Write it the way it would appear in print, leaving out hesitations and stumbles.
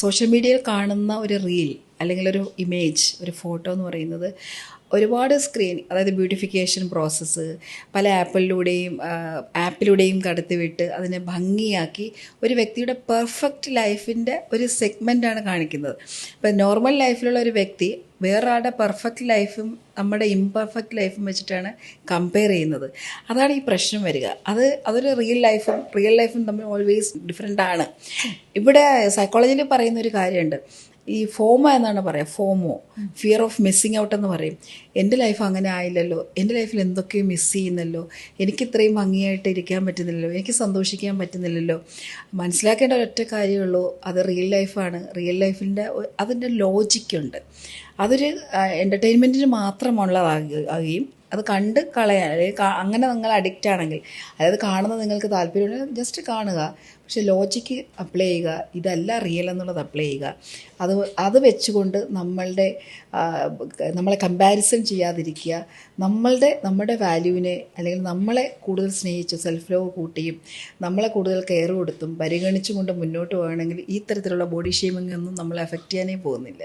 Social മീഡിയയിൽ കാണുന്ന ഒരു റീൽ അല്ലെങ്കിൽ ഒരു ഇമേജ്, ഒരു ഫോട്ടോ എന്ന് പറയുന്നത് ഒരുപാട് സ്ക്രീൻ, അതായത് ബ്യൂട്ടിഫിക്കേഷൻ പ്രോസസ്സ് പല ആപ്പിലൂടെയും കടത്തിവിട്ട് അതിനെ ഭംഗിയാക്കി ഒരു വ്യക്തിയുടെ പെർഫെക്റ്റ് ലൈഫിൻ്റെ ഒരു സെഗ്മെൻറ്റാണ് കാണിക്കുന്നത്. ഇപ്പം നോർമൽ ലൈഫിലുള്ള ഒരു വ്യക്തി വേറൊരാളുടെ പെർഫെക്റ്റ് ലൈഫും നമ്മുടെ ഇംപെർഫെക്റ്റ് ലൈഫും വെച്ചിട്ടാണ് കമ്പയർ ചെയ്യുന്നത്. അതാണ് ഈ പ്രശ്നം വരിക. അതൊരു റിയൽ ലൈഫും തമ്മിൽ ഓൾവേസ് ഡിഫറെൻ്റ് ആണ്. ഇവിടെ സൈക്കോളജിയിൽ പറയുന്ന ഒരു കാര്യമുണ്ട്, ഈ ഫോമോ എന്നാണ് പറയുക, ഫിയർ ഓഫ് മിസ്സിങ് ഔട്ട് എന്ന് പറയും. എൻ്റെ ലൈഫ് അങ്ങനെ ആയില്ലല്ലോ, എൻ്റെ ലൈഫിൽ എന്തൊക്കെയോ മിസ് ചെയ്യുന്നല്ലോ, എനിക്ക് ഇത്രയും ഭംഗിയായിട്ട് ഇരിക്കാൻ പറ്റുന്നില്ലല്ലോ, എനിക്ക് സന്തോഷിക്കാൻ പറ്റുന്നില്ലല്ലോ. മനസ്സിലാക്കേണ്ട ഒരൊറ്റ കാര്യമുള്ളൂ, അത് റിയൽ ലൈഫാണ്. റിയൽ ലൈഫിൻ്റെ അതിൻ്റെ ലോജിക്കുണ്ട്. അതൊരു എൻ്റർടൈൻമെൻറ്റിന് മാത്രമുള്ളതാകുകയും അത് കണ്ട് കളയാൻ, അല്ലെങ്കിൽ അങ്ങനെ നിങ്ങൾ അഡിക്റ്റ് ആണെങ്കിൽ, അതായത് കാണുന്നത് നിങ്ങൾക്ക് താല്പര്യമുണ്ടെങ്കിൽ ജസ്റ്റ് കാണുക, പക്ഷെ ലോജിക്ക് അപ്ലൈ ചെയ്യുക, ഇതല്ല റിയൽ എന്നുള്ളത് അപ്ലൈ ചെയ്യുക. അത് വെച്ചുകൊണ്ട് നമ്മളെ കമ്പാരിസൺ ചെയ്യാതിരിക്കുക. നമ്മുടെ വാല്യൂവിനെ, അല്ലെങ്കിൽ നമ്മളെ കൂടുതൽ സ്നേഹിച്ച് സെൽഫ് ലവ് കൂട്ടിയും നമ്മളെ കൂടുതൽ കെയർ കൊടുത്തും പരിഗണിച്ചുകൊണ്ട് മുന്നോട്ട് പോവുകയാണെങ്കിൽ ഈ തരത്തിലുള്ള ബോഡി ഷേമിംഗ് ഒന്നും നമ്മളെ അഫക്റ്റ് ചെയ്യാനേ പോകുന്നില്ല.